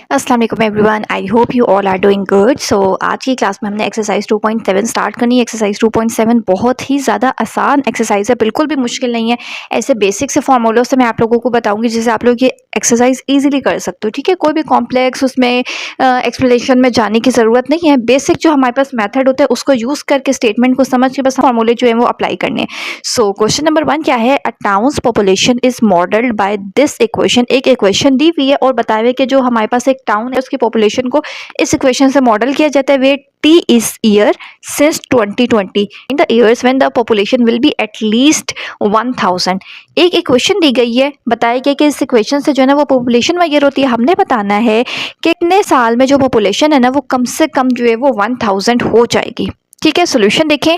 अस्सलाम वालेकुम everyone, I hope you all are doing good. So आज की क्लास में हमने एक्सरसाइज 2.7 स्टार्ट करनी है। एक्सरसाइज 2.7 बहुत ही ज़्यादा आसान एक्सरसाइज है, बिल्कुल भी मुश्किल नहीं है। ऐसे बेसिक से फॉर्मूलों से मैं आप लोगों को बताऊंगी जिससे आप लोग ये एक्सरसाइज इजीली कर सकते हो। ठीक है, कोई भी कॉम्प्लेक्स उसमें एक्सप्लेनेशन में जाने की ज़रूरत नहीं है। बेसिक जो हमारे पास मेथड होता है उसको यूज़ करके स्टेटमेंट को समझ के बस फॉर्मूले जो है वो अप्लाई करने हैं। सो क्वेश्चन नंबर 1 क्या है? A town's population is modelled by this equation. एक इक्वेशन दी हुई है और बताया हुआ है कि जो हमारे पास एक टाउन है उसकी पॉपुलेशन को इस इक्वेशन से मॉडल किया जाता है। वे T is year since 2020 in the years when the population will be at least 1000। एक इक्वेशन दी गई है, बताया गया कि इस इक्वेशन से जो है ना वो पॉपुलेशन वगैरह होती है। हमने बताना है कि कितने साल में जो पॉपुलेशन है ना वो कम से कम जो है वो 1000 हो जाएगी। ठीक है, सोल्यूशन देखें।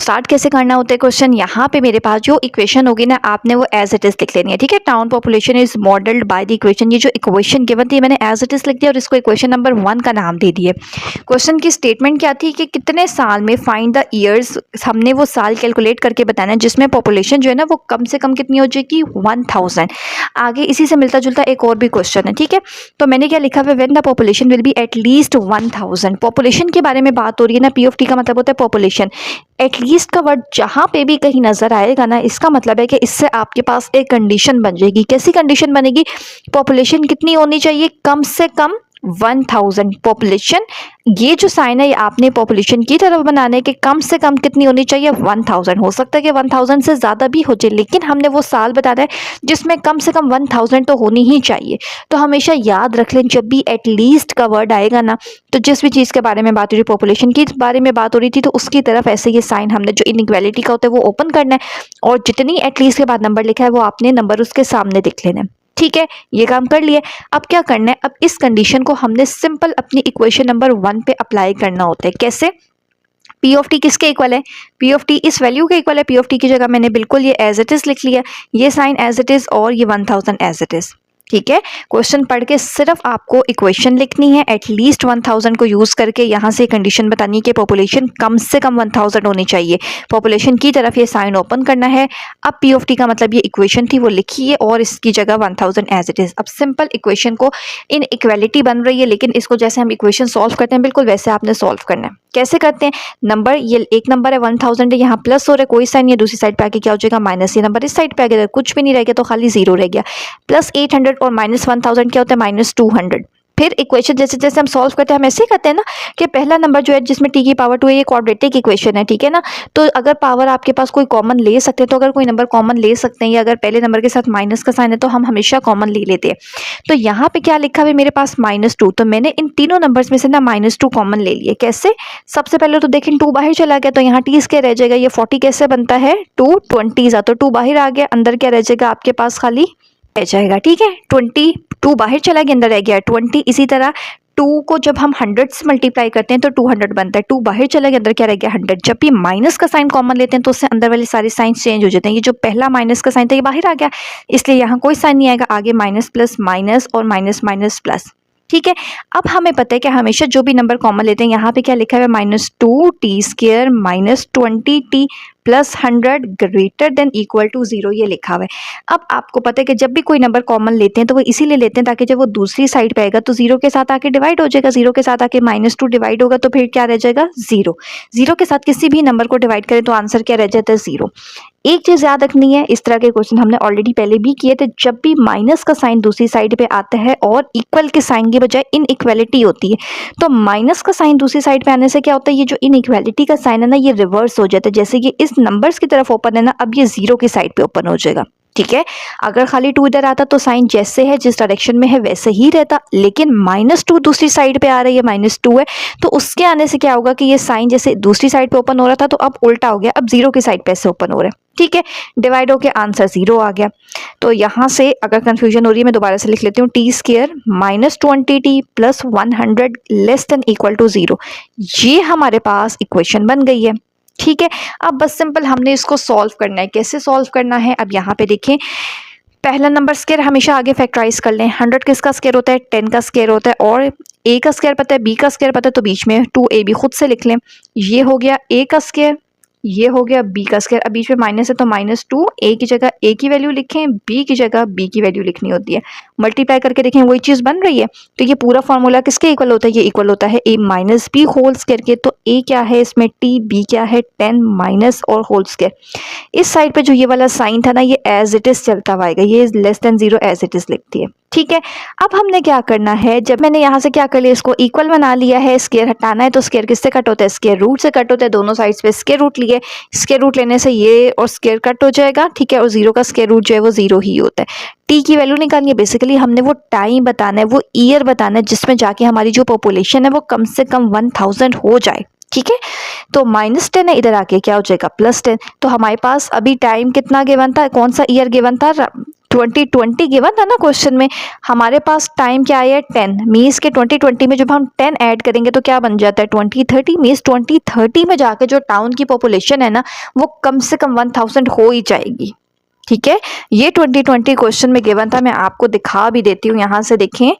स्टार्ट कैसे करना होता है क्वेश्चन। यहाँ पे मेरे पास जो इक्वेशन होगी ना आपने वो एज इट इज लिख लेनी है। ठीक है, town population is modelled bye the equation. ये जो इक्वेशन गिवन थी मैंने एज इट इज लिख दिया और इसको इक्वेशन नंबर 1 का नाम दे दिया। क्वेश्चन की स्टेटमेंट क्या थी कि कितने साल में फाइंड द ईयर्स, हमने वो साल कैलकुलेट करके बताना है जिसमें पॉपुलेशन जो है ना वो कम से कम कितनी हो जाएगी 1000। आगे इसी से मिलता जुलता एक और भी क्वेश्चन है। ठीक है, तो मैंने क्या लिखा है, when the population will be at least 1000। Population के बारे में बात हो रही है ना, पी ऑफ टी का मतलब होता है पॉपुलेशन। एटलीस्ट का वर्ड जहाँ पे भी कहीं नजर आएगा ना इसका मतलब है कि इससे आपके पास एक कंडीशन बन जाएगी। कैसी कंडीशन बनेगी? पॉपुलेशन कितनी होनी चाहिए? कम से कम 1000 पॉपुलेशन। ये जो साइन है ये आपने पॉपुलेशन की तरफ बनाने के कम से कम कितनी होनी चाहिए 1000। हो सकता है कि 1000 से ज़्यादा भी हो जाए, लेकिन हमने वो साल बताना है जिसमें कम से कम 1000 तो होनी ही चाहिए। तो हमेशा याद रख लें जब भी एटलीस्ट का वर्ड आएगा ना, तो जिस भी चीज़ के बारे में बात हो रही, पॉपुलेशन की बारे में बात हो रही थी, तो उसकी तरफ ऐसे ये साइन हमने जो इनइक्वालिटी का होता है वो ओपन करना है और जितनी एटलीस्ट के बाद नंबर लिखा है वो आपने नंबर उसके सामने लिख लेना है। ठीक है, ये काम कर लिए। अब क्या करना है, अब इस कंडीशन को हमने सिंपल अपनी इक्वेशन नंबर 1 पे अप्लाई करना होता है। कैसे? पी ऑफ टी किसके इक्वल है? पी ऑफ टी इस वैल्यू के इक्वल है। पी ऑफ टी की जगह मैंने बिल्कुल ये एज इट इज लिख लिया, ये साइन एज इट इज और ये 1000 एज इट इज। ठीक है, क्वेश्चन पढ़ के सिर्फ आपको इक्वेशन लिखनी है एटलीस्ट 1000 को यूज करके। यहाँ से कंडीशन बतानी है कि पॉपुलेशन कम से कम 1000 होनी चाहिए। पॉपुलेशन की तरफ ये साइन ओपन करना है। अब पी ऑफ टी का मतलब ये इक्वेशन थी वो लिखिए और इसकी जगह 1000 एज इट इज। अब सिंपल इक्वेशन को इन इक्वेलिटी बन रही है, लेकिन इसको जैसे हम इक्वेशन सॉल्व करते हैं बिल्कुल वैसे आपने सॉल्व करना है। कैसे करते हैं? नंबर, ये एक नंबर है 1000 है, यहाँ प्लस हो रहा है, कोई साइन नहीं है। दूसरी साइड पे आके क्या हो जाएगा माइनस। ये नंबर इस साइड पे आ गया, कुछ भी नहीं रह गया तो खाली जीरो रह गया। प्लस 800 और माइनस 1000 क्या होता है माइनस 200। फिर इक्वेशन जैसे जैसे हम सॉल्व करते हैं हम ऐसे ही करते हैं ना कि पहला नंबर जो है जिसमें टी की पावर 2 है ये क्वाड्रेटिक इक्वेशन है। ठीक है ना, तो अगर पावर आपके पास कोई कॉमन ले सकते हैं तो अगर कोई नंबर कॉमन ले सकते हैं या अगर पहले नंबर के साथ माइनस का साइन है तो हम हमेशा कॉमन ले लेते हैं। तो यहाँ पे क्या लिखा हुआ है मेरे पास -2, तो मैंने इन तीनों नंबर्स में से ना -2 कॉमन ले लिए। कैसे? सबसे पहले तो देखें 2 बाहर चला गया तो यहाँ टी स्क्वायर रह जाएगा। ये 40 कैसे बनता है 220, तो 2 बाहर आ गया, अंदर क्या रह जाएगा आपके पास खाली रह जाएगा। ठीक है, 2 बाहर चला गया अंदर रह गया 20। इसी तरह 2 को जब हम 100 से मल्टीप्लाई करते हैं तो 200 बनता है। 2 बाहर चला गया अंदर क्या रह गया 100। जब भी माइनस का साइन कॉमन लेते हैं तो उससे अंदर वाले सारे साइन चेंज हो जाते हैं। ये जो पहला माइनस का साइन था ये बाहर आ गया, इसलिए यहाँ कोई साइन नहीं आएगा। आगे माइनस प्लस माइनस और माइनस माइनस प्लस। ठीक है, अब हमें पता है कि हमेशा जो भी नंबर कॉमन लेते हैं, यहाँ पे क्या लिखा है -2 t square -20 t plus 100 greater than equal to 0, ये लिखा हुआ है। अब आपको पता है कि जब भी कोई नंबर कॉमन लेते हैं तो वो इसीलिए लेते हैं ताकि जब वो दूसरी साइड पे आएगा तो 0 के साथ आके डिवाइड हो जाएगा। 0 के साथ आके -2 डिवाइड होगा तो फिर क्या रह जाएगा 0। 0 के साथ किसी भी नंबर को डिवाइड करें तो आंसर क्या रह जाता है 0। एक चीज़ याद रखनी है, इस तरह के क्वेश्चन हमने ऑलरेडी पहले भी किए थे। जब भी माइनस का साइन दूसरी साइड पे आता है और इक्वल के साइन की बजाय इनइक्वालिटी होती है, तो माइनस का साइन दूसरी साइड पे आने से क्या होता है, ये जो इनइक्वालिटी का साइन है ना ये रिवर्स हो जाता है। जैसे कि इस नंबर्स की तरफ ओपन है ना, अब ये 0 की साइड पे ओपन हो जाएगा। ठीक है, अगर खाली 2 इधर आता तो साइन जैसे है जिस डायरेक्शन में है वैसे ही रहता, लेकिन -2 दूसरी साइड पे आ रही है, -2 है, तो उसके आने से क्या होगा कि ये साइन जैसे दूसरी साइड पे ओपन हो रहा था तो अब उल्टा हो गया, अब 0 की साइड पे ऐसे ओपन हो रहा है। ठीक है, डिवाइड होके आंसर 0 आ गया। तो यहाँ से अगर कंफ्यूजन हो रही है मैं दोबारा से लिख लेती हूँ, t square -20 t plus 100 less than equal to 0, ये हमारे पास इक्वेशन बन गई है। ठीक है, अब बस सिंपल हमने इसको सॉल्व करना है। कैसे सॉल्व करना है? अब यहाँ पे देखें, पहला नंबर स्क्वायर हमेशा आगे फैक्टराइज कर लें। 100 किसका स्क्वायर होता है 10 का स्क्वायर होता है, और a का स्क्वायर पता है b का स्क्वायर पता है तो बीच में 2ab खुद से लिख लें। ये हो गया a का स्क्वायर ये हो गया b का स्क्वायर। अब बीच में माइनस है तो -2, a की जगह a की वैल्यू लिखें, b की जगह b की वैल्यू लिखनी होती है। मल्टीप्लाई करके देखें वही चीज़ बन रही है। तो ये पूरा फॉर्मूला किसके इक्वल होता है? ये इक्वल होता है a minus b whole square के। तो a क्या है इसमें t, b क्या है 10 माइनस और होल स्क्वायर। इस साइड पे जो ये वाला साइन था ना, ये एज इट इज चलता हुआ आएगा, ये less than 0 as it is लिखती है। ठीक है, अब हमने क्या करना है, जब मैंने यहाँ से क्या कर लिया, इसको इक्वल बना लिया है, स्क्वायर हटाना है तो स्क्वायर किससे कट होता है? स्क्वायर रूट से कट होता है। दोनों साइड्स पे स्क्वायर रूट लिए, स्क्वायर रूट लेने से ये और स्क्वायर कट हो जाएगा। ठीक है, और 0 का स्क्वायर रूट जो है वो 0 ही होता है। टी की वैल्यू निकालनी है। बेसिकली हमने वो टाइम बताना है, वो ईयर बताना है जिसमें जाके हमारी जो पॉपुलेशन है वो कम से कम 1000 हो जाए। ठीक है, तो -10 है, इधर आके क्या हो जाएगा +10। तो हमारे पास अभी टाइम कितना गिवन था, कौन सा ईयर गिवन था? 2020 गिवन था ना क्वेश्चन में। हमारे पास टाइम क्या आया है 10, मीन्स के 2020 में जब हम 10 ऐड करेंगे तो क्या बन जाता है 2030। मीन्स 2030 में जाके जो टाउन की पॉपुलेशन है ना वो कम से कम 1000 हो ही जाएगी। ठीक है, ये 2020 क्वेश्चन में गिवन था। मैं आपको दिखा भी देती हूँ, यहाँ से देखें,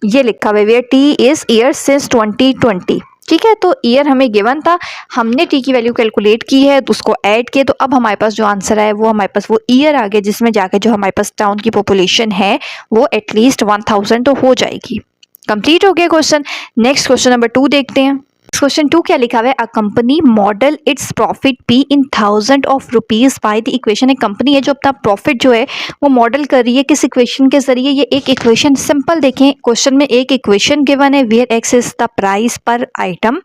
ये लिखा हुआ है where t is year since 2020। ठीक है, तो ईयर हमें गिवन था, हमने टी की वैल्यू कैलकुलेट की है तो उसको ऐड किए, तो अब हमारे पास जो आंसर है वो हमारे पास वो ईयर आ गया जिसमें जाके जो हमारे पास टाउन की पॉपुलेशन है वो एटलीस्ट 1000 तो हो जाएगी। कंप्लीट हो गया क्वेश्चन। नेक्स्ट क्वेश्चन नंबर 2 देखते हैं। क्वेश्चन 2 क्या लिखा हुआ है? A company model its profit P in thousand of rupees bye the equation. एक कंपनी है जो अपना प्रॉफिट जो है वो मॉडल कर रही है किस इक्वेशन के जरिए? ये एक इक्वेशन सिंपल देखें, क्वेश्चन में एक इक्वेशन गिवन है where x is the price per item.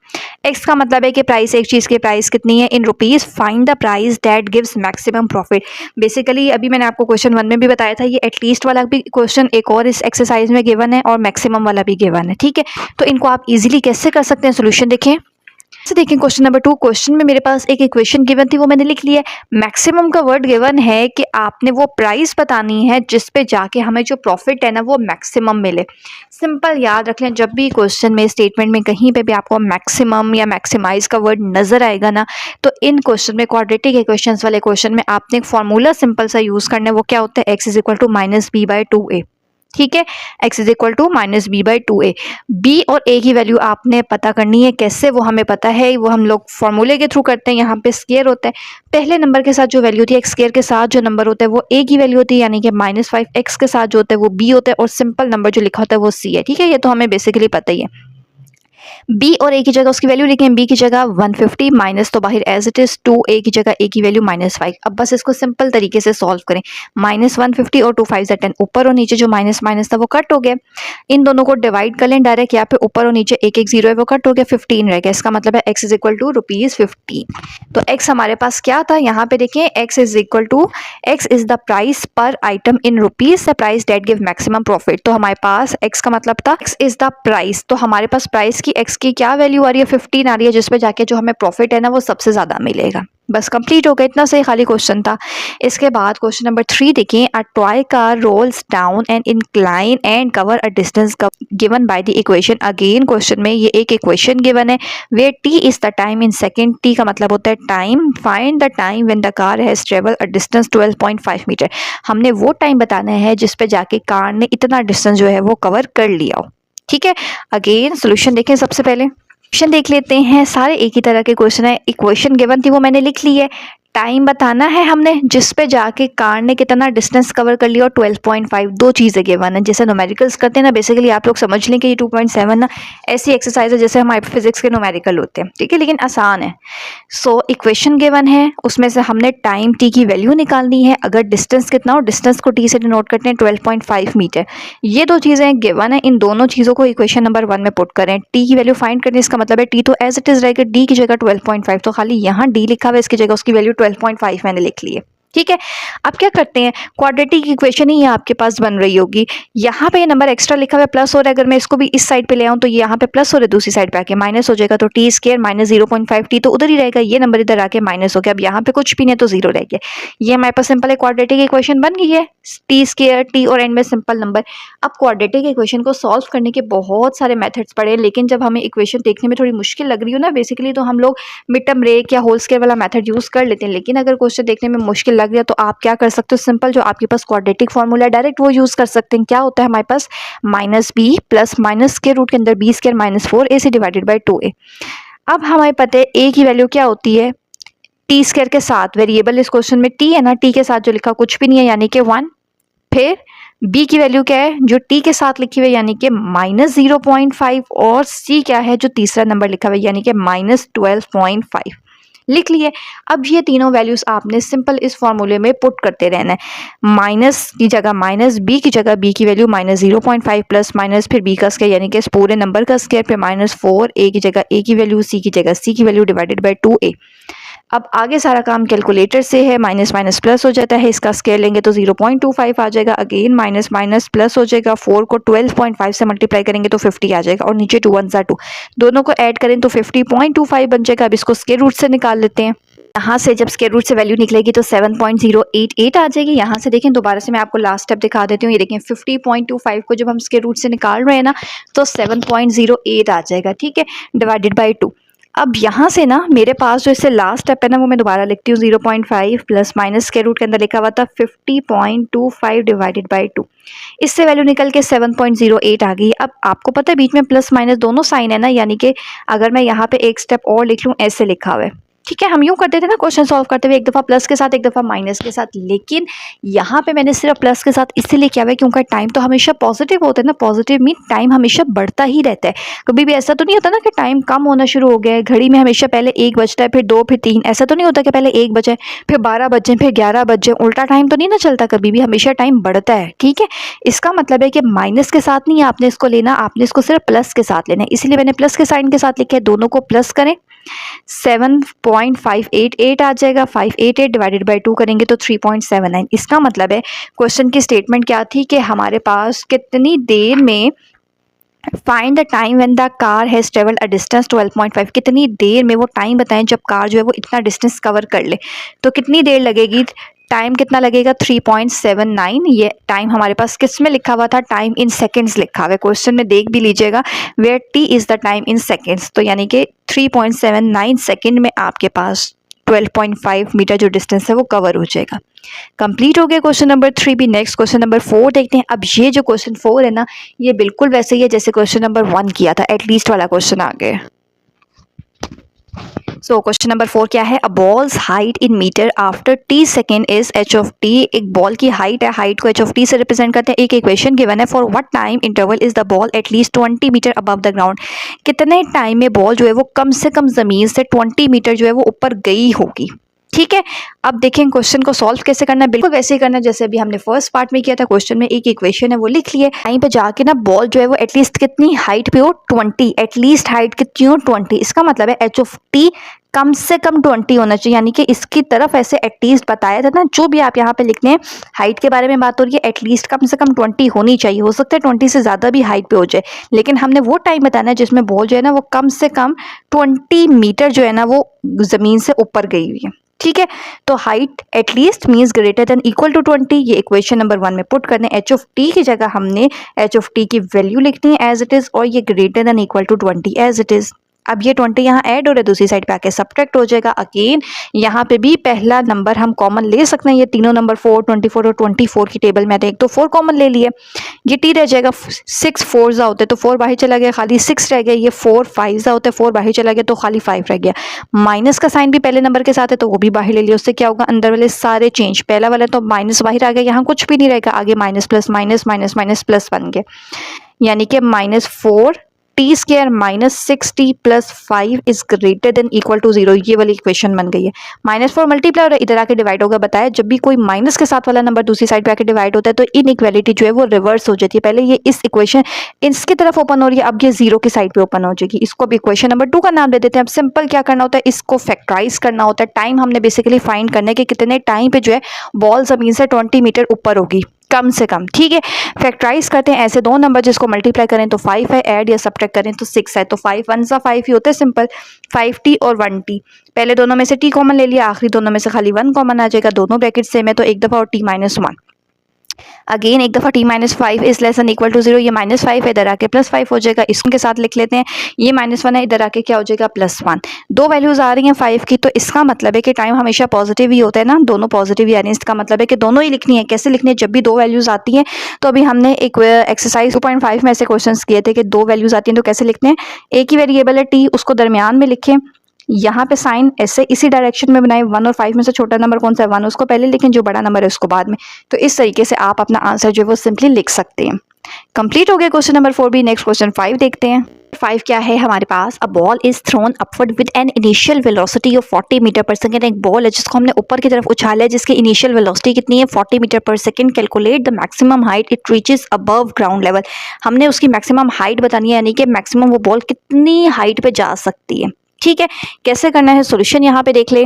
X का मतलब है कि प्राइस, एक चीज की प्राइस कितनी है in rupees. Find the price that gives maximum profit. Basically अभी मैंने आपको क्वेश्चन 1 में भी बताया था, ये एटलीस्ट वाला भी क्वेश्चन एक और इस एक्सरसाइज में गिवन है और मैक्सिमम वाला भी गिवन है। ठीक है, तो इनको आप इजीली कैसे कर सकते हैं सोल्यूशन देखें। तो देखें क्वेश्चन नंबर 2, क्वेश्चन में मेरे पास एक इक्वेशन गिवन थी वो मैंने लिख ली है। मैक्सिमम का वर्ड गिवन है कि आपने वो प्राइस बतानी है जिस पे जाके हमें जो प्रॉफिट है ना वो मैक्सिमम मिले। सिंपल याद रख लें, जब भी क्वेश्चन में स्टेटमेंट में कहीं पे भी आपको मैक्सिमम या मैक्सिमाइज का वर्ड नजर आएगा ना, तो इन क्वेश्चन में क्वाड्रेटिक इक्वेशंस वाले क्वेश्चन में आपने एक फॉर्मूला सिंपल सा यूज करना है। वो क्या होता है? x is equal to -b/2a। ठीक है, x is equal to -b/2a। b और a की वैल्यू आपने पता करनी है। कैसे? वो हमें पता है, वो हम लोग फॉर्मूले के थ्रू करते हैं। यहाँ पे स्क्वायर होता है, पहले नंबर के साथ जो वैल्यू थी x स्क्वायर के साथ जो नंबर होता है वो a की वैल्यू होती है, यानी कि -5x के साथ जो होता है वो b होता है, और सिंपल नंबर जो लिखा होता है वो c है। ठीक है, ये तो हमें बेसिकली पता ही है। b और a की जगह उसकी वैल्यू लिखें, b की जगह 150 माइनस तो बाहर एज इट इज 2a की जगह a की वैल्यू -5। अब बस इसको सिंपल तरीके से सॉल्व करें। -150 और 2 5 10, ऊपर और नीचे जो माइनस माइनस था वो कट हो गया। इन दोनों को डिवाइड कर लें डायरेक्ट, यहाँ पे ऊपर और नीचे एक एक जीरो है वो कट हो गया, 15 रह गया। इसका मतलब है x इज इक्वल टू ₹15। तो x हमारे पास क्या था? यहाँ पे देखें, x is equal to x is the price per item in rupees, the price that give maximum profit. तो हमारे पास x का मतलब था x इज द प्राइस, तो हमारे पास प्राइस की x की क्या वैल्यू आ रही है? 15 आ रही है, जिसपे जाके जो हमें प्रॉफिट है ना वो सबसे ज्यादा मिलेगा। बस कंप्लीट हो गया, इतना सही खाली क्वेश्चन था। इसके बाद क्वेश्चन नंबर 3 देखें। A toy car rolls down and incline and cover a distance given by the equation. Again question में ये एक इक्वेशन गिवन है where t is the time in second. T का मतलब होता है time. Find the time when the car has travel a distance 12.5 metre. हमने वो टाइम बताना है जिस पे जाके कार ने इतना डिस्टेंस जो है वो कवर कर लिया हो। ठीक है, अगेन सोल्यूशन देखें। सबसे पहले क्वेश्चन देख लेते हैं, सारे एक ही तरह के क्वेश्चन है। इक्वेशन गिवन थी वो मैंने लिख ली है। टाइम बताना है हमने जिस पे जाके कार ने कितना डिस्टेंस कवर कर लिया, और 12.5 दो चीज़ें गिवन है। जैसे न्यूमेरिकल्स करते हैं ना, बेसिकली आप लोग समझ लें कि ये 2.7 ना ऐसी एक्सरसाइज है जैसे हमारे फिजिक्स के न्यूमेरिकल होते हैं। ठीक है, लेकिन आसान है। सो इक्वेशन गिवन है, उसमें से हमने टाइम टी की वैल्यू निकालनी है। अगर डिस्टेंस कितना हो, डिस्टेंस को टी से डिनोट करते हैं 12.5 मीटर। ये दो चीज़ें गिवन है, इन दोनों चीज़ों को इक्वेशन नंबर 1 में पुट करें। टी की वैल्यू फाइंड करनी है, इसका मतलब है टी तो एज इट इज रहेगा, डी की जगह 12.5, तो खाली यहाँ डी लिखा हुआ है, इसकी जगह उसकी वैल्यू 12.5 मैंने लिख ली है। ठीक है, अब क्या करते हैं, क्वाड्रेटिक इक्वेशन ही आपके पास बन रही होगी। यहाँ पे ये नंबर एक्स्ट्रा लिखा हुआ है प्लस हो रहा है, अगर मैं इसको भी इस साइड पे ले आऊँ तो ये यहाँ पे प्लस हो रहा है, दूसरी साइड पे आके माइनस हो जाएगा, तो टी स्क्वायर माइनस 0.5 टी तो उधर ही रहेगा, ये नंबर इधर आके माइनस हो गया। अब यहाँ पे कुछ भी नहीं तो जीरो रह गया। ये हमारे पास सिंपल एक क्वाड्रेटिक इक्वेशन बन गई है, टी स्क्वायर टी और एंड में सिंपल नंबर। अब क्वाड्रेटिक इक्वेशन को सॉल्व करने के बहुत सारे मेथड्स पड़े, लेकिन जब हमें इक्वेशन देखने में थोड़ी मुश्किल लग रही हो ना, बेसिकली तो हम लोग मिड टर्म ब्रेक या होल स्क्वायर वाला मेथड यूज कर लेते हैं। लेकिन अगर क्वेश्चन देखने में मुश्किल लग रही है तो आप क्या कर सकते हो, सिंपल जो आपके पास क्वाड्रेटिक फॉर्मूला है डायरेक्ट वो यूज कर सकते हैं। क्या होता है हमारे पास, -b plus minus square root के अंदर b square -4ac divided by 2a। अब हमें पता है a की वैल्यू क्या होती है, टी स्क्वायर के साथ, वेरिएबल इस क्वेश्चन में टी है ना, टी के साथ जो लिखा कुछ भी नहीं है यानी कि 1। फिर b की वैल्यू क्या है जो t के साथ लिखी हुई है यानी कि -0.5, और c क्या है जो तीसरा नंबर लिखा हुआ है यानी कि -12.5 लिख लिए। अब ये तीनों वैल्यूज आपने सिंपल इस फॉर्मूले में पुट करते रहना है। माइनस की जगह माइनस, बी की जगह बी की वैल्यू -0.5 प्लस माइनस फिर बी का स्क्वायर यानी कि इस पूरे नंबर का स्क्वायर, फिर -4, ए की जगह ए की वैल्यू, सी की जगह सी की वैल्यू डिवाइडेड बाय 2a। अब आगे सारा काम कैलकुलेटर से है, माइनस माइनस प्लस हो जाता है, इसका स्केयर लेंगे तो 0.25 आ जाएगा, अगेन माइनस माइनस प्लस हो जाएगा, 4 को 12.5 से मल्टीप्लाई करेंगे तो 50 आ जाएगा, और नीचे 2 1 2 दोनों को ऐड करें तो 50.25 बन जाएगा। अब इसको स्केयर रूट से निकाल लेते हैं। यहाँ से जब स्केयर रूट से वैल्यू निकलेगी तो 7.088 आ जाएगी। यहाँ से देखें, दोबारा से मैं आपको लास्ट स्टेप दिखा देती हूँ। ये देखें 50.25 को जब हम स्केयर रूट से निकाल रहे हैं ना तो 7.08 आ जाएगा, ठीक है, डिवाइडेड बाई 2। अब यहाँ से ना मेरे पास जो इससे लास्ट स्टेप है ना वो मैं दोबारा लिखती हूँ, 0.5 प्लस माइनस स्क्वायर रूट के अंदर लिखा हुआ था 50.25 डिवाइडेड बाई 2। इससे वैल्यू निकल के 7.08 आ गई। अब आपको पता है बीच में प्लस माइनस दोनों साइन है ना, यानी कि अगर मैं यहाँ पे एक स्टेप और लिख लूँ, ऐसे लिखा हुआ है, ठीक है। हम यूँ करते थे ना क्वेश्चन सॉल्व करते हुए, एक दफ़ा प्लस के साथ एक दफ़ा माइनस के साथ, लेकिन यहाँ पे मैंने सिर्फ प्लस के साथ इसलिए किया हुआ है क्योंकि टाइम तो हमेशा पॉजिटिव होता है ना, पॉजिटिव मीन टाइम हमेशा बढ़ता ही रहता है। कभी भी ऐसा तो नहीं होता ना कि टाइम कम होना शुरू हो गया है। घड़ी में हमेशा पहले 1 बजता है, फिर 2, फिर 3, ऐसा तो नहीं होता कि पहले 1 बजे फिर 12 बजे फिर 11 बजे, उल्टा टाइम तो नहीं ना चलता कभी भी, हमेशा टाइम बढ़ता है, ठीक है। इसका मतलब है कि माइनस के साथ नहीं आपने इसको लेना, आपने इसको सिर्फ प्लस के साथ लेना है, इसलिए मैंने प्लस के साइन के साथ लिखा है। दोनों को प्लस करें, 7.588 आ जाएगा, 588 डिवाइडेड बाई 2 करेंगे तो 3.79। इसका मतलब है क्वेश्चन की स्टेटमेंट क्या थी कि हमारे पास कितनी देर में find the time when the car has travelled a distance 12.5, कितनी देर में वो टाइम बताएं जब कार जो है वो इतना डिस्टेंस कवर कर ले, तो कितनी देर लगेगी, टाइम कितना लगेगा 3.79। ये टाइम हमारे पास किस में लिखा हुआ था, टाइम इन सेकंड्स लिखा हुआ है, क्वेश्चन में देख भी लीजिएगा, where t is the time in seconds, तो यानी कि 3.79 सेकंड में आपके पास 12.5 मीटर जो डिस्टेंस है वो कवर हो जाएगा। कंप्लीट हो गया क्वेश्चन नंबर 3 भी। नेक्स्ट क्वेश्चन नंबर 4 देखते हैं। अब ये जो क्वेश्चन 4 है ना, ये बिल्कुल वैसे ही है जैसे क्वेश्चन नंबर 1 किया था, एटलीस्ट वाला क्वेश्चन आ गया। सो क्वेश्चन नंबर 4 क्या है, a ball's height in metre after t second is h of t. एक बॉल की हाइट है, हाइट को एच ऑफ टी से रिप्रेजेंट करते हैं। एक इक्वेशन गिवन है, for what time interval is the ball at least 20 metre above the ground. कितने टाइम में बॉल जो है वो कम से कम जमीन से 20 मीटर जो है वो ऊपर गई होगी, ठीक है। अब देखें क्वेश्चन को सॉल्व कैसे करना है, बिल्कुल वैसे ही करना है जैसे अभी हमने फर्स्ट पार्ट में किया था। क्वेश्चन में एक इक्वेशन है वो लिख लिए, कहीं पे जाके ना बॉल जो है वो एटलीस्ट कितनी हाइट पे हो, 20, एटलीस्ट हाइट कितनी हो 20। इसका मतलब है एच ऑफ टी कम से कम 20 होना चाहिए, यानी कि इसकी तरफ ऐसे एटलीस्ट बताया था ना, जो भी आप यहाँ पे लिखने हैं हाइट के बारे में बात हो रही है, एटलीस्ट कम से कम 20 होनी चाहिए। हो सकता है 20 से ज़्यादा भी हाइट पे हो जाए, लेकिन हमने वो टाइम बताना है जिसमें बॉल जो है ना वो कम से कम 20 मीटर जो है ना वो ज़मीन से ऊपर गई हुई है, ठीक है। तो height at least means greater than equal to 20, ये इक्वेशन नंबर 1 में पुट करने। एच ऑफ टी की जगह हमने एच ऑफ टी की वैल्यू लिखनी है एज इट इज़, और ये greater than equal to 20 as it is. अब ये 20 यहाँ ऐड हो रहा है, दूसरी साइड पे आके सब्ट्रैक्ट हो जाएगा। अगेन यहाँ पे भी पहला नंबर हम कॉमन ले सकते हैं, ये तीनों नंबर 4, 24 और 24 की टेबल में आते हैं, एक तो 4 कॉमन ले लिए, ये टी रह जाएगा, 6 4 होते तो 4 बाहर चला गया, खाली 6 रह गया, ये 4 5 होते 4 बाहर चला गया तो खाली 5 रह गया। माइनस का साइन भी पहले नंबर के साथ है तो वो भी बाहर ले लिया, उससे क्या होगा, अंदर वाले सारे चेंज, पहला वाला तो माइनस बाहर आ गया, यहाँ कुछ भी नहीं रहेगा, आगे minus plus minus minus minus plus बन गया, यानी कि -4 t square -6t plus 5 is greater than equal to 0, ये वाली इक्वेशन बन गई है। -4 मल्टीप्लाई हो रहा है, इधर आके डिवाइड होगा। बताया जब भी कोई माइनस के साथ वाला नंबर दूसरी साइड पे आके डिवाइड होता है तो इनइक्वालिटी जो है वो रिवर्स हो जाती है। पहले ये इस इक्वेशन इसकी तरफ ओपन हो रही है, अब ये 0 की साइड पे ओपन हो जाएगी। इसको अब इक्वेशन नंबर 2 का नाम दे देते हैं। अब सिंपल क्या करना होता है, इसको फैक्टराइज करना होता है। टाइम हमने बेसिकली फाइंड करना है कि कितने टाइम पे जो है बॉल जमीन से 20 मीटर ऊपर होगी कम से कम, ठीक है। फैक्टराइज करते हैं, ऐसे दो नंबर जिसको मल्टीप्लाई करें तो 5 है, ऐड या सब्ट्रैक्ट करें तो 6 है, तो 5 1 सा 5 ही होता है, सिंपल 5t और 1t। पहले दोनों में से t कॉमन ले लिया, आखिरी दोनों में से खाली 1 कॉमन आ जाएगा, दोनों ब्रैकेट सेम है तो एक दफ़ा और t -1, अगेन एक दफ़ा t -5 is less than equal to 0, ये -5 है, इधर आके +5 हो जाएगा, इसके साथ लिख लेते हैं। ये -1 है, इधर आके क्या हो जाएगा +1। दो वैल्यूज़ आ रही हैं 5 की, तो इसका मतलब है कि टाइम हमेशा पॉजिटिव ही होता है ना, दोनों पॉजिटिव ही आ रही है, इसका मतलब है कि दोनों ही लिखनी है। कैसे लिखनी है, जब भी दो वैल्यूज़ आती हैं, तो अभी हमने एक एक्सरसाइज 2.5 में ऐसे क्वेश्चन किए थे कि दो वैल्यूज़ आती हैं तो कैसे लिखते हैं, एक ही वेरिएबल है t, उसको दरमियान में लिखें, यहाँ पे साइन ऐसे इसी डायरेक्शन में बनाए, 1 और 5 में से छोटा नंबर कौन सा है, 1 उसको पहले लिखें, जो बड़ा नंबर है उसको बाद में। तो इस तरीके से आप अपना आंसर जो है वो सिंपली लिख सकते हैं। कंप्लीट हो गया क्वेश्चन नंबर 4 भी। नेक्स्ट क्वेश्चन 5 देखते हैं। 5 क्या है हमारे पास, a ball is thrown upward with an initial velocity of 40 metre per second. एक बॉल है जिसको हमने ऊपर की तरफ उछाला है, जिसकी इनिशियल वेलोसिटी कितनी है, 40 metre per second. Calculate the maximum height it reaches above ground level. हमने उसकी मैक्सिमम हाइट बतानी है, यानी कि मैक्सिमम वो बॉल कितनी हाइट पे जा सकती है। ठीक है, कैसे करना है, सोल्यूशन यहाँ पे देख ले।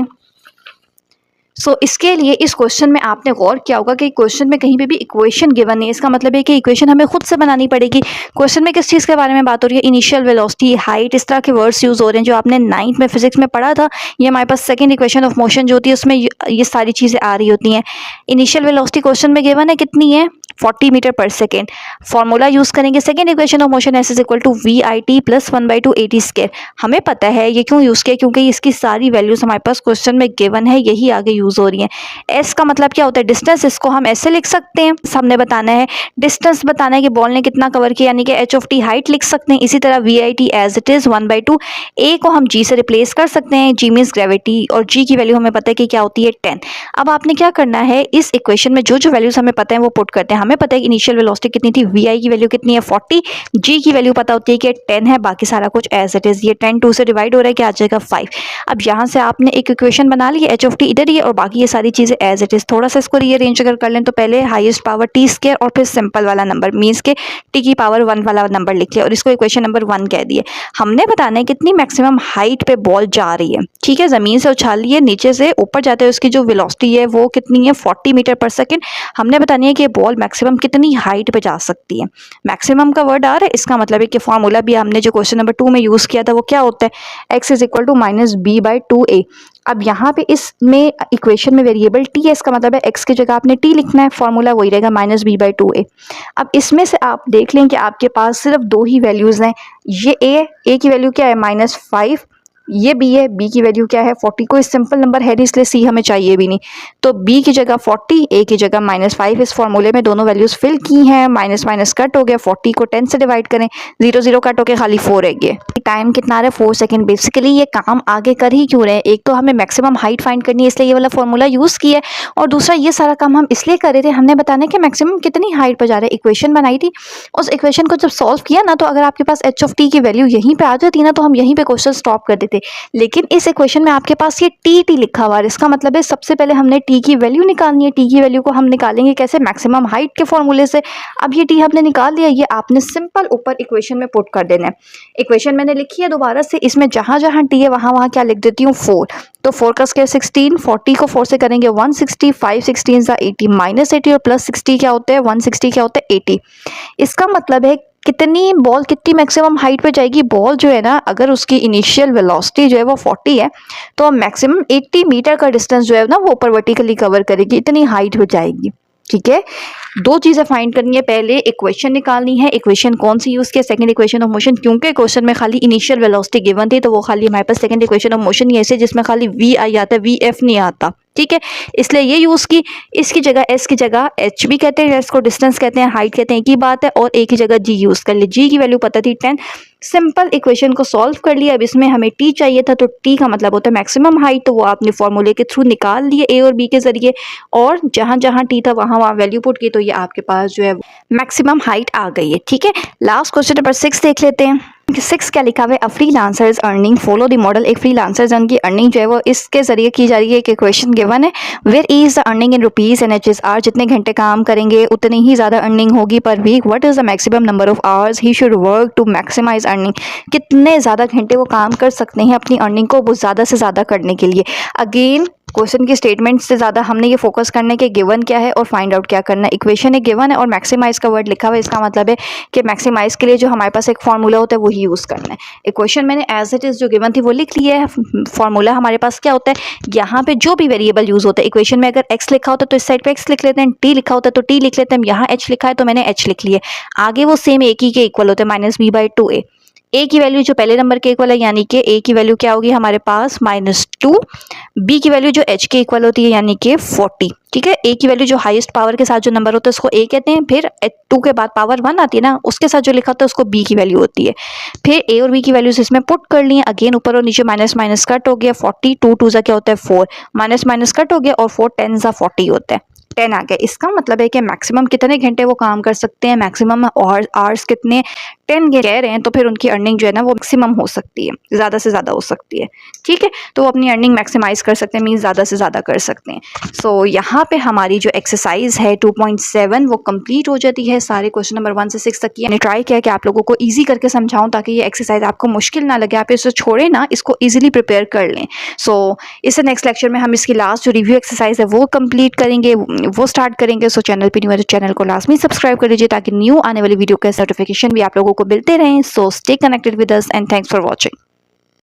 इसके लिए इस क्वेश्चन में आपने गौर किया होगा कि क्वेश्चन में कहीं पे भी इक्वेशन गिवन नहीं है। इसका मतलब है कि इक्वेशन हमें खुद से बनानी पड़ेगी। क्वेश्चन में किस चीज़ के बारे में बात हो रही है, इनिशियल वेलोसिटी, हाइट, इस तरह के वर्ड्स यूज़ हो रहे हैं जो आपने 9th में फिजिक्स में पढ़ा था। ये हमारे पास सेकंड इक्वेशन ऑफ मोशन जो होती है उसमें ये सारी चीज़ें आ रही होती हैं। इनिशियल वेलोसिटी क्वेश्चन में गिवन है कितनी है, 40 metre per second. Formula use करेंगे second equation of motion s is equal to VIT plus 1/2 AT square. हमें पता है ये क्यों यूज़ किया, क्योंकि इसकी सारी वैल्यूज हमारे पास क्वेश्चन में गिवन है, यही आगे यूज़ हो रही है। एस का मतलब क्या होता है, डिस्टेंस। इसको हम ऐसे लिख सकते हैं, हमने बताना है डिस्टेंस, बताना है कि बॉल ने कितना कवर किया, यानी कि h(t) हाइट लिख सकते हैं। इसी तरह VIT एज इट इज़ 1/2। ए को हम G से रिप्लेस कर सकते हैं, G मीन्स ग्रेविटी, और G की वैल्यू हमें पता है कि क्या होती है, 10। अब आपने क्या करना है, इस इक्वेशन में जो जो वैल्यूज हमें पता है वो पुट करते हैं। हमें पता है कि इनिशियल वेलोसिटी कितनी थी, VI की वैल्यू कितनी है, 40, G की वैल्यू पता होती है कि 10 है, बाकी सारा कुछ एज इट इज़। ये 10 2 से डिवाइड हो रहा है, क्या आ जाएगा 5। अब यहाँ से आपने एक इक्वेशन बना ली, h(t) इधर ही है और बाकी ये सारी चीज़ें एज इट इज़। थोड़ा सा इसको रीअरेंज अगर कर लें तो पहले हाईएस्ट पावर t स्क्वायर और फिर सिंपल वाला नंबर मीन्स के t की पावर 1 वाला नंबर लिख लिया और इसको इक्वेशन नंबर 1 कह दिए। हमने बताना है कितनी मैक्सिमम हाइट पे बॉल जा रही है। ठीक है, ज़मीन से उछाल लिए, नीचे से ऊपर जाते हैं, उसकी जो वेलोसिटी है वो कितनी है, 40 मीटर पर सेकेंड। हमने बतानी है कि बॉल मैक्सिमम कितनी हाइट पे जा सकती है। मैक्सिमम का वर्ड आ रहा है, इसका मतलब है कि फॉर्मूला भी हमने जो क्वेश्चन नंबर 2 में यूज़ किया था वो क्या होता है, x is equal to -b/2a। अब यहाँ पे इसमें इक्वेशन में वेरिएबल t है, इसका मतलब है x की जगह आपने t लिखना है, फॉर्मूला वही रहेगा -b/2a। अब इसमें से आप देख लें कि आपके पास सिर्फ दो ही वैल्यूज़ हैं, ये a की वैल्यू क्या है -5, ये b है, b की वैल्यू क्या है 40। कोई सिंपल नंबर है नहीं इसलिए c हमें चाहिए भी नहीं, तो b की जगह 40, a की जगह -5। इस फॉर्मूले में दोनों वैल्यूज फिल की हैं, माइनस माइनस कट हो गया, 40 को 10 से डिवाइड करें, 0 0 कट हो के खाली 4 रह गए। टाइम कितना आ रहा है, 4 सेकंड। बेसिकली ये काम आगे कर ही क्यों रहे हैं, एक तो हमें मैक्सिमम हाइट फाइंड करनी है इसलिए ये वाला फॉर्मूला यूज़ किया है, और दूसरा ये सारा काम हम इसलिए कर रहे थे, हमने बताना है कि मैक्सिमम कितनी हाइट पर जा रहा है। इक्वेशन बनाई थी, उस इक्वेशन को जब सॉल्व किया ना, तो अगर आपके पास h(t) की वैल्यू यहीं पे आ जाती ना तो हम यहीं पे क्वेश्चन स्टॉप कर देते। लेकिन इस इक्वेशन में आपके पास ये t लिखा हुआ है, इसका मतलब है सबसे पहले हमने t की वैल्यू निकालनी है। t की वैल्यू को हम निकालेंगे कैसे, मैक्सिमम हाइट के फॉर्मूले से। अब ये t हमने निकाल लिया, ये आपने सिंपल ऊपर इक्वेशन में पुट कर देना है। इक्वेशन मैंने लिखी है दोबारा से, इसमें जहाँ जहाँ t है वहाँ क्या लिख देती हूँ 4। तो 4 का स्क्वायर 16, 40 को 4 से करेंगे 160, 5 16 80, -80 और प्लस 60 क्या होता है 160, क्या होता है 80। इसका मतलब है कितनी बॉल कितनी मैक्सिमम हाइट पे जाएगी, बॉल जो है ना अगर उसकी इनिशियल वेलोसिटी जो है वो 40 है तो मैक्सिमम 80 मीटर का डिस्टेंस जो है ना वो ऊपर वर्टिकली कवर करेगी, इतनी हाइट पे जाएगी। ठीक है, दो चीज़ें फाइंड करनी है, पहले इक्वेशन निकालनी है। इक्वेशन कौन सी यूज़ किया, सेकंड इक्वेशन ऑफ मोशन, क्योंकि क्वेश्चन में खाली इनिशियल वेलोसिटी गिवन थी तो वो खाली हमारे पास सेकंड इक्वेशन ऑफ मोशन ही ऐसे जिसमें खाली VI आता है, VF नहीं आता। ठीक है, इसलिए ये यूज़ की। इसकी जगह S की जगह H भी कहते हैं, S को डिस्टेंस कहते हैं, हाइट कहते हैं, एक ही बात है, और A की जगह G यूज़ कर ली। G की वैल्यू पता थी 10। सिंपल इक्वेशन को सॉल्व कर लिया। अब इसमें हमें t चाहिए था, तो t का मतलब होता है मैक्सिमम हाइट, तो वो आपने फॉर्मूले के थ्रू निकाल लिए a और b के जरिए, और जहाँ जहाँ t था वहाँ वहाँ वैल्यू पुट की, तो ये आपके पास जो है मैक्सिमम हाइट आ गई है। ठीक है, लास्ट क्वेश्चन नंबर 6 देख लेते हैं। 6 क्या लिखा हुआ है, a freelancers earning follow the model. एक फ्रीलांसर्स की अर्निंग जो है वो इसके जरिए की जा रही है। एक इक्वेशन गिवन है, where is the earning in rupees and HSR। जितने घंटे काम करेंगे उतनी ही ज़्यादा अर्निंग होगी per week. What is the maximum number of hours he should work to maximise earning. कितने ज़्यादा घंटे वो काम कर सकते हैं अपनी अर्निंग को वो ज़्यादा से ज़्यादा करने के लिए। अगेन क्वेश्चन की स्टेटमेंट से ज़्यादा हमने ये फोकस करने के गिवन क्या है और फाइंड आउट क्या करना है। इक्वेशन एक गिवन है और मैक्सिमाइज का वर्ड लिखा हुआ है, इसका मतलब है कि मैक्सिमाइज के लिए जो हमारे पास एक फार्मूला होता है वही यूज़ करना है। इक्वेशन मैंने एज इट इज़ जो गिवन थी वो लिख लिया है। फार्मूला हमारे पास क्या होता है, यहाँ पे जो भी वेरिएबल यूज़ होता है, इक्वेशन में अगर x लिखा होता है तो इस साइड पे x लिख लेते हैं, t लिखा होता है तो t लिख लेते हैं, यहाँ h लिखा है तो मैंने h लिख लिया। आगे वो सेम एक ही के इक्वल होते हैं, -b/2a। ए की वैल्यू जो पहले नंबर के इक्वल है यानी कि ए की वैल्यू क्या होगी हमारे पास -2, बी की वैल्यू जो एच के इक्वल होती है यानी कि 40। ठीक है, ए की वैल्यू जो हाईएस्ट पावर के साथ जो नंबर होता है उसको ए कहते हैं, फिर 2 के बाद पावर 1 आती है ना, उसके साथ जो लिखा होता है उसको बी की वैल्यू होती है। फिर ए और बी की वैल्यूज इसमें पुट कर ली, अगेन ऊपर और नीचे माइनस माइनस कट हो गया, 40 2 2 क्या होता है 4, माइनस माइनस कट हो गया और 4 10 40 होता है, 10 आ गया। इसका मतलब है कि मैक्सिमम कितने घंटे वो काम कर सकते हैं, मैक्सिमम आवर्स कितने 10 कह रहे हैं, तो फिर उनकी अर्निंग जो है ना वो मैक्सिमम हो सकती है, ज़्यादा से ज़्यादा हो सकती है। ठीक है, तो वो अपनी अर्निंग मैक्सिमाइज कर सकते हैं, मीन्स ज़्यादा से ज़्यादा कर सकते हैं। सो यहाँ पे हमारी जो एक्सरसाइज है 2.7 वो कंप्लीट हो जाती है। सारे क्वेश्चन नंबर 1 से 6 तक की मैंने ट्राई किया कि आप लोगों को ईजी करके समझाऊं ताकि ये एक्सरसाइज आपको मुश्किल ना लगे, आप इसे छोड़े ना, इसको ईजिली प्रिपेयर कर लें। सो इससे नेक्स्ट लेक्चर में हम इसकी लास्ट जो रिव्यू एक्सरसाइज है वो कंप्लीट करेंगे, वो स्टार्ट करेंगे। सो चैनल पर न्यू है तो चैनल को लाजमी सब्सक्राइब कर लीजिए ताकि न्यू आने वाली वीडियो के नोटिफिकेशन भी आप लोगों को मिलते रहें। So stay connected with us and thanks for watching.